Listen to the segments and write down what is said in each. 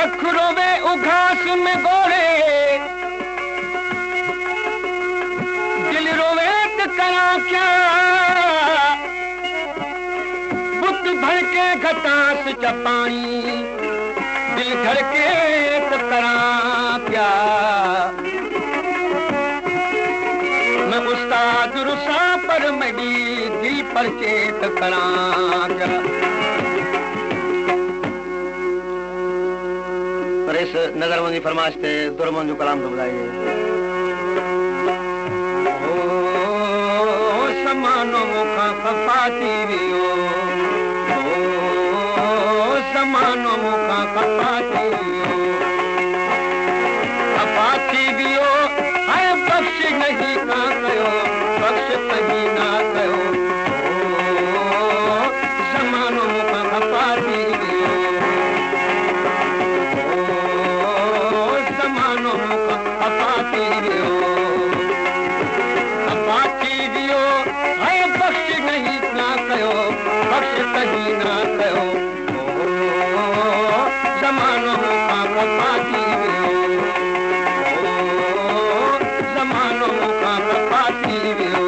अखरों में उघास में गोरे दिल रोवे तो करा क्या बुत भर के घटास चपाई दिल धड़ के तो करा क्या मैं उस्ताद रुसा पर मडी दिल पर चेत करा क्या। पर इस नजरबंदी फरमाइश थे दुरमन जो कलाम तो बुलाइए। ओ समानो मुखा खपाती वियो ओ समानो मुखा खपाती वियो है बख्श नहीं का कयो बख्श कहीं ना कयो ओ समानो मुखा खपाती वियो बख्श कहीं ना कयो ज़मानो मुखां खपाती वियो ज़मानो मुखां खपाती वियो।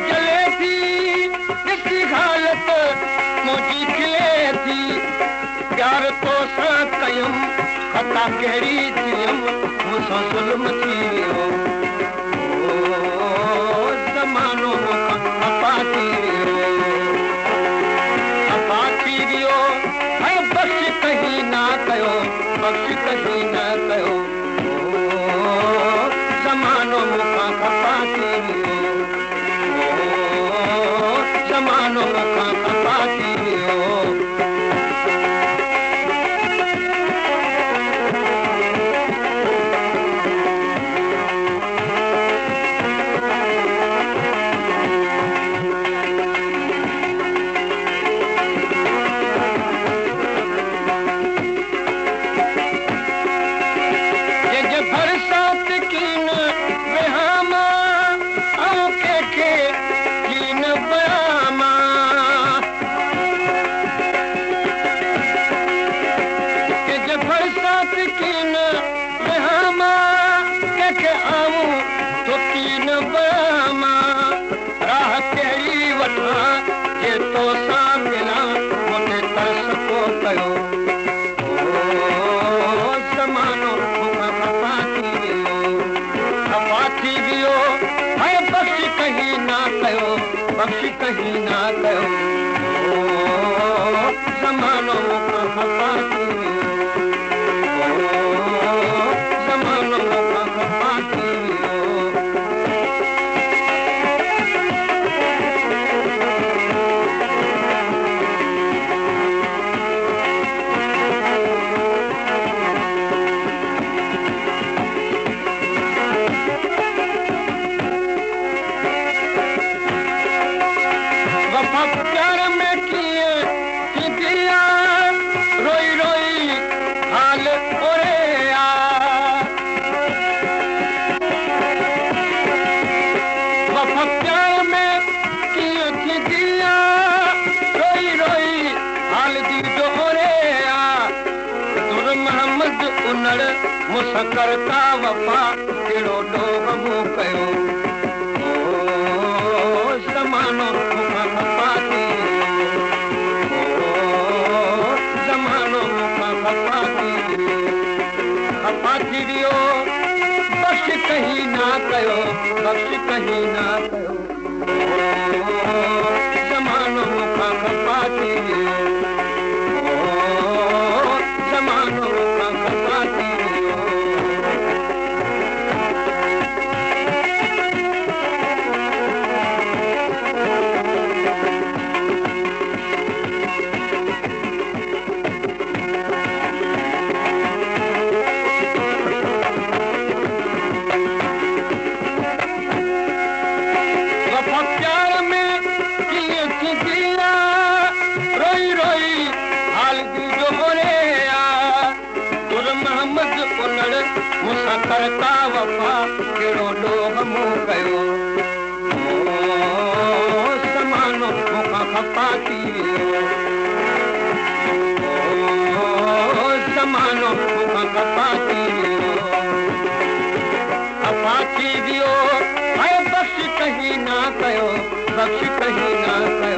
जले थी ॾिसी हालत मुंहिंजी खिले थी प्यार तो सां कयुमि खता कहिड़ी थियमि मूंसां ज़ुल्म थी वियो ज़मानो मूंखां खपा थी वियो ऐं बख़्श कहीं ना कयो बख़्श कहीं ना कयो ज़मानो मूंखां खपा थी वियो ज़मानो मूंखां खपा थी वियो। बख़्श कहीं ना कयो ज़मानो मूंखां खपा थी वियो ज़मानो मूंखां खपा थी वियो। प्यार में किए दिया रोई रोई हाल ओरेया वफा प्यार में किए दिया रोई रोई हाल दी जो ओरेया तुर मोहम्मद उनड़ मूंसां करता वफा कहिड़ो ॾोह मूं कयो ज़मानो मूंखां खपा थी ज़मानो मूंखां खपा थी वियो बख़्श कहीं ना कयो बख़्श कहीं ना कयो ज़मानो मूंखां खपा थी वियो ज़मानो मूंखां खपा थी वियो। मूंसां करता वफ़ा कहिड़ो ॾोह मूं कयो ज़मानो मूंखां खफ़ा थी वियो ज़मानो मूंखां खफ़ा थी वियो बख़्श कहीं ना कयो बख़्श कहीं ना कयो